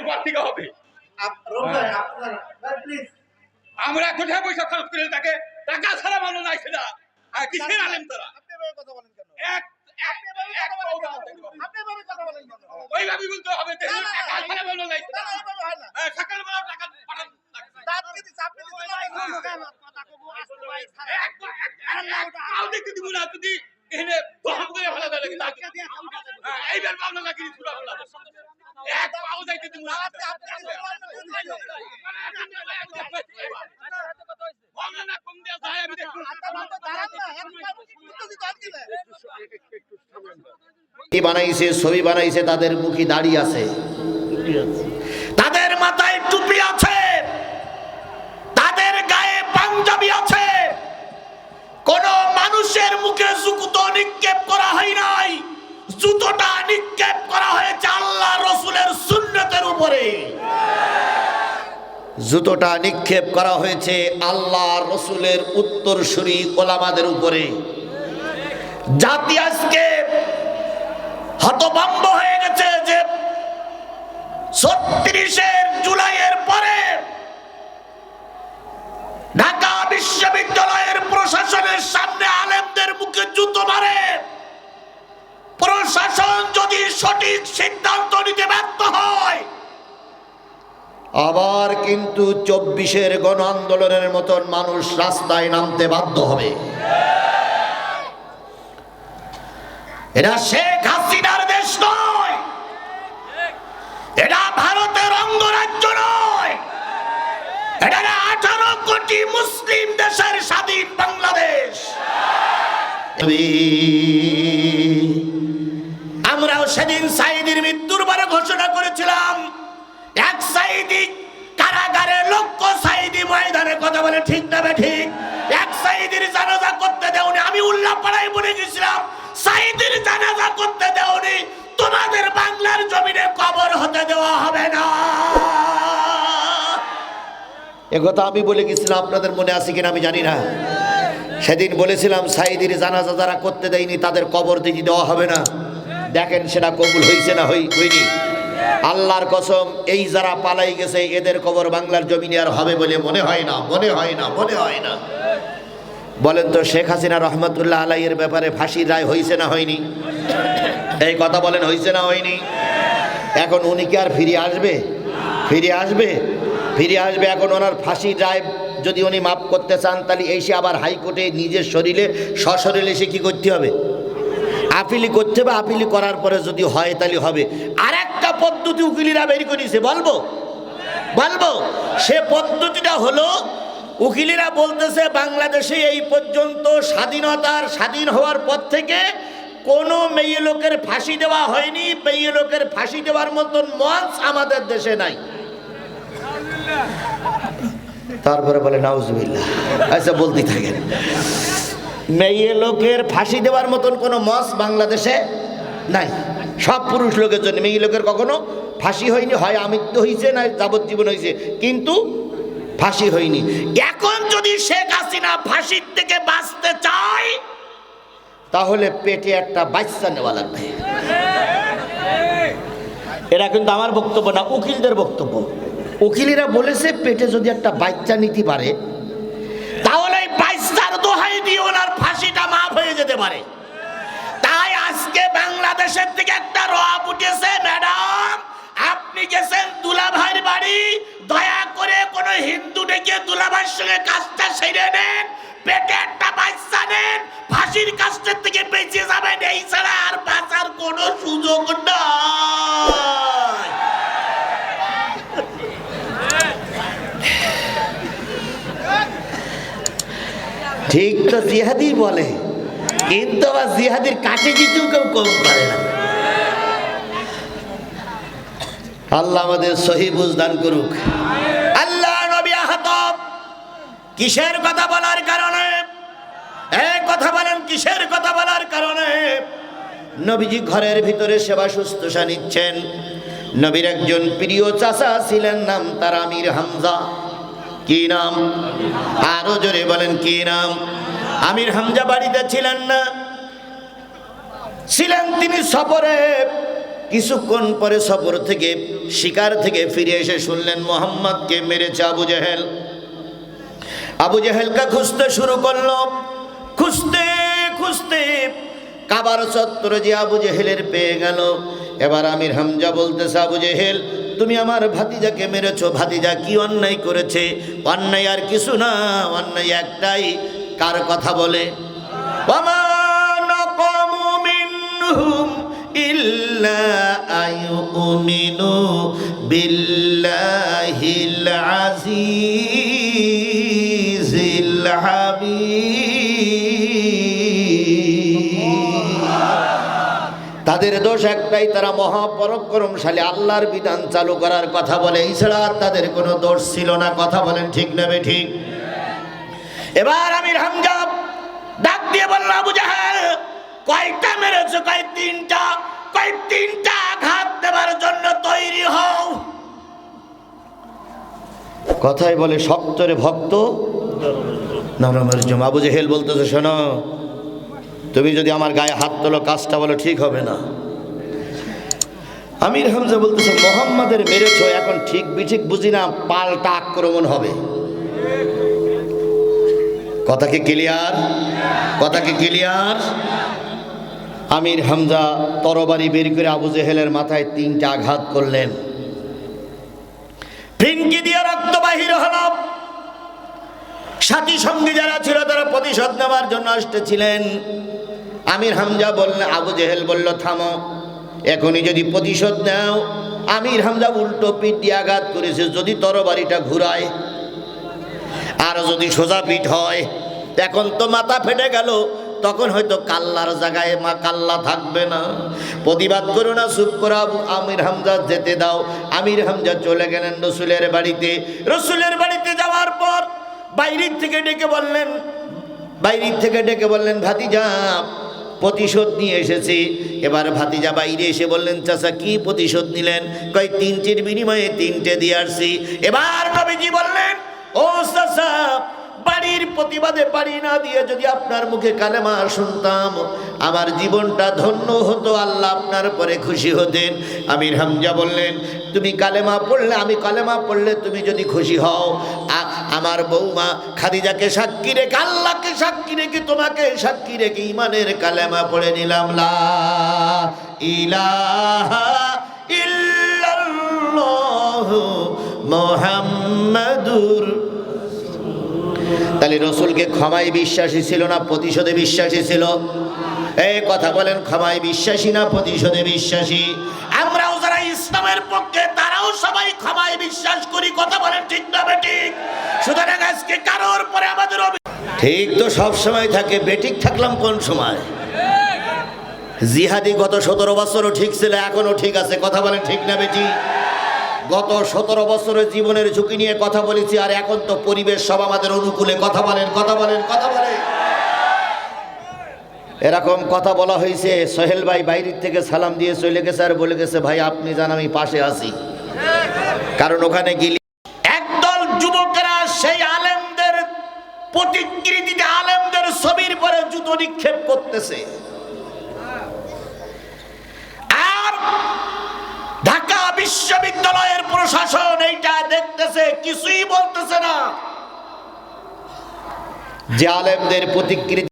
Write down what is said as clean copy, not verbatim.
পর থেকে হবে। আমরা কোথায় পয়সা খরচ করে তাকে টাকা ছাড়া মানুষ নাই সেটা কিসের আলেম তারা ওইভাবে বলতে হবে টাকা ছাড়া মানুষ নাই সকালবেলা টাকা পাঠান দেখতে দিব না যদি এখানে দহম করে ভালো লাগে এইবার পাওনা লাগি পুরো ভালো এক পাও যাইতে দিব না বানাইছে ছবি বানাইছে তাদের মুখে দাড়ি আছে তাদের মাথায় টুপি আছে তাদের গায়ে পাঞ্জাবি আছে কোন মানুষের মুখে জুতো নিক্ষেপ করা হয় নাই জুতোটা নিক্ষেপ করা হয়েছে আল্লাহ রাসূলের সুন্নতের উপরে জুতোটা নিক্ষেপ করা হয়েছে আল্লাহ রাসূলের উত্তরসূরি ওলামাদের উপরে জাতি আজকে হতভম্ব হয়ে গেছে যে ৩৬ জুলাইয়ের পরে ঢাকা বিশ্ববিদ্যালয়ের প্রশাসনের সামনে আলেমদের মুখে জুতো মারে প্রশাসন যদি সঠিক সিদ্ধান্ত নিতে ব্যর্থ হয় আবার কিন্তু ২৪ গণ আন্দোলনের মতন মানুষ রাস্তায় নামতে বাধ্য হবে এটা শেখ হাসিনার দেশ নয় এটা ভারতের অঙ্গরাজ্য নয় এটা 18 কোটি মুসলিম দেশের স্বাধীন বাংলাদেশ আমরাও সেদিন সাইদির মৃত্যুর পরে ঘোষণা করেছিলাম এক সাইদি কারাগারে লক্ষ সাইদি ময়দানে কথা বলে ঠিক না ঠিক এক সাইদির জানাজা করতে দেওনি আমি উল্লাপাড়ায় বলে গেছিলাম সাইদির জানাজা করতে দেওনি তোমাদের বাংলার জমিনে কবর হতে দেওয়া হবে না একথা আমি বলে গেছিলাম আপনাদের মনে আছে কিনা আমি জানি না সেদিন বলেছিলাম সাইদির জানাজা যারা করতে দেয়নি তাদের কবর দিতে দেওয়া হবে না দেখেন সেটা কবুল হয়েছে না হয়নি আল্লাহর কসম এই যারা পালাই গেছে এদের কবর বাংলার জমিনে আর হবে বলে মনে হয় না বলেন তো শেখ হাসিনা রহমতুল্লাহ আলাইহির ব্যাপারে ফাঁসির রায় হয়েছে না হয়নি এই কথা বলেন হয়েছে না হয়নি এখন উনি কি আর ফিরে আসবে এখন ওনার ফাঁসির রায় যদি উনি মাফ করতে চান তাহলে এসে আবার হাইকোর্টে নিজের সশরীরে এসে কি করতে হবে আপিলি করতে হবে আপিলি করার পরে যদি হয় তাহলে হবে আর একটা পদ্ধতি উকিলিরা বের করেছে বলবো সে পদ্ধতিটা হলো উকিলিরা বলতেছে বাংলাদেশে এই পর্যন্ত স্বাধীন হওয়ার পর থেকে কোনো মেয়ে লোকের ফাঁসি দেওয়া হয়নি মেয়ে লোকের ফাঁসি দেওয়ার মতন মঞ্চ আমাদের দেশে নাই তারপরে বলে নাউজুবিল্লাহ আচ্ছা বলতে থাকেন মেয়ে লোকের ফাঁসি দেওয়ার মতন কোনো মঞ্চ বাংলাদেশে নাই সব পুরুষ লোকের জন্য মেয়ে লোকের কখনো ফাঁসি হয়নি হয় আমৃত্যু হয়েছে না যাবজ্জীবন হয়েছে কিন্তু ফাঁসি হয়নি এখন যদি শেখ হাসিনা ফাঁসির থেকে বাঁচতে চায় তাহলে পেটে একটা বাচ্চা নেওয়া লাগবে এটা কিন্তু আমার বক্তব্য না উকিলদের বক্তব্য উকিলেরা বলেছে পেটে যদি একটা বাচ্চা নিতে পারে তাহলে বাচ্চার দোহাই দিয়ে ওনার ফাঁসিটা মাফ হয়ে যেতে পারে তাই আজকে বাংলাদেশের থেকে একটা রব উঠেছে ম্যাডাম আপনি গেছেন দুলাভাইয়ের বাড়ি দয়া করে কোনো হিন্দু ডেকে দুলাভাইয়ের সঙ্গে কাজটা সেরে নেন পেটে একটা বাচ্চা নেন ফাঁসির কাজটার থেকে বেঁচে যাবেন এই ছাড়া আর বাঁচার কোনো সুযোগ নাই ঠিক তো জিহাদি বলে কিন্তু আবার জিহাদির কাছে দিতেও কেউ কম পারে না আল্লাহ আমাদের সহি বুঝদান করুক আল্লাহ নবী আহতাব কিসের কথা বলার কারণে এই কথা বলেন কিসের কথা বলার কারণে নবীজি ঘরের ভিতরে সেবা শুশ্রূষা নিচ্ছেন নবীর একজন প্রিয় চাচা ছিলেন নাম তার আমির হামজা কি নাম আরো জোরে বলেন কি নাম আমির হামজা বাড়িতে ছিলেন না ছিলেন তিনি সফরে কিছুক্ষণ পরে সফর থেকে শিকার থেকে ফিরে এসে শুনলেন মুহাম্মদকে মেরেছে আবু জেহেল। আবু জেহেলকে খুঁজতে শুরু করলো, খুঁজতে খুঁজতে কাবার চত্বরে যে আবু জেহেলের পেয়ে গেল। এবার আমির হামজা বলতেছে, আবু জেহেল তুমি আমার ভাতিজাকে মেরেছো, ভাতিজা কি অন্যায় করেছে? অন্যায় আর কিছু না, অন্যায় একটাই। কার কথা বলে? ওয়ামা নাকামু মিনহুম ইল্লা আইয়ুমিনু বিল্লাহিল আজিজিল হামিদ। তাদের দোষ একটাই, তারা মহাপরাক্রমশালী, আল্লাহর বিধান চালু করার কথা বলে, এছাড়া আর তাদের কোনো দোষ ছিল না। কথা বলেন ঠিক না বেঠিক? এবার আমির হামজা ডাক দিয়ে বলল, আবু জেহেল কয়টা মেরেছো? কয় তিনটা। কয় তিনটা আঘাত দেবার জন্য তৈরি হও। কথাই বলে শক্তরে ভক্ত নরমের জম। আবু জেহেল বলতেছে, শোনো তুমি যদি আমার গায়ে হাত তোলো কাজটা বলো ঠিক হবে না। আমির হামজা বলতেছে, মোহাম্মদের মেরেছো, এখন ঠিক বিঠিক বুঝি না, পাল্টা আক্রমণ হবে। কথা কি ক্লিয়ার? কথা কি ক্লিয়ার? আমির হামজা তরবারি বের করে আবু জেহেলের মাথায় তিনটা আঘাত করলেন। ফিনকি দিয়ে রক্ত বাহির হলো। সাথী সঙ্গী যারা ছিল তারা প্রতিশোধ নেওয়ার জন্য আসতেছিলেন। আমির হামজা বললেন, আবু জেহেল বলল, থামো, এখনই যদি প্রতিশোধ নাও। আমির হামজা উল্টো পিঠ দিয়ে আঘাত করেছে, যদি তরবারিটা ঘুরায় আর যদি সোজা পিঠ হয়, এখন তো মাথা ফেটে গেল, তখন হয়তো কাল্লার জায়গায় মা কাল্লা থাকবে না। প্রতিবাদ করো না, চুপ করা। আমির হামজা যেতে দাও। আমির হামজা চলে গেলেন রসুলের বাড়িতে। রসুলের বাড়িতে যাওয়ার পর বাইরের থেকে ডেকে বললেন, ভাতিজা প্রতিশোধ নিয়ে এসেছি। এবার ভাতিজা বাইরে এসে বললেন, চাচা কি প্রতিশোধ নিলেন? কয় তিনটের বিনিময়ে তিনটে দিয়ে আসছি। এবার নবীজি বললেন, ও চাচা, বাড়ির প্রতিবাদে বাড়ি না দিয়ে যদি আপনার মুখে কালেমা শুনতাম, আমার জীবনটা ধন্য হতো, আল্লাহ আপনার পরে খুশি হতেন। আমির হামজা বললেন, তুমি কালেমা পড়লে, আমি কালেমা পড়লে তুমি যদি খুশি হও, আমার বৌমা খাদিজাকে সাক্ষী রেখে, আল্লাহকে সাক্ষী রেখে, তোমাকে সাক্ষী রেখে ঈমানের কালেমা পড়ে নিলাম, লা ইলাহা ইল্লাল্লাহু মুহাম্মাদুর। তাহলে রসুলকে ক্ষমায় বিশ্বাসী ছিল না প্রতিশোধে বিশ্বাসী ছিল? এই কথা বলেন, ক্ষমায় বিশ্বাসী না প্রতিশোধে বিশ্বাসী? আমরাও যারা ইসলামের পক্ষে তারাও সবাই ক্ষমায় বিশ্বাস করি। কথা বলেন ঠিক না বেঠিক? সুতরাং আজকে কারোর পরে আমাদের ঠিক তো সব সময় থাকে, বেঠিক থাকলাম কোন সময়? জিহাদি গত 17 বছরও ঠিক ছিল, এখনো ঠিক আছে। কথা বলেন ঠিক না বেঠিক? গত 17 বছরের জীবনের ঝুঁকি নিয়ে কথা বলেছি, আর এখন তো পরিবেশ সব আমাদের অনুকূলে। কথা বলেন, কথা বলেন, কথা বলেন। এরকম কথা বলা হয়েছে, সোহেল ভাই বাইরের থেকে সালাম দিয়ে চলে গেছে আর বলে গেছে, ভাই আপনি জান আমি পাশে আছি। কারণ ওখানে গেলে একদল যুবকেরা সেই আলেমদের প্রতিকৃতিতে, আলেমদের ছবির পরে জুতো নিক্ষেপ করতেছে। আর ঢাকা বিশ্ববিদ্যালয়ের প্রশাসন এইটা দেখতেছে, কিছুই বলতেছে না। যে আলেমদের প্রতিকৃতি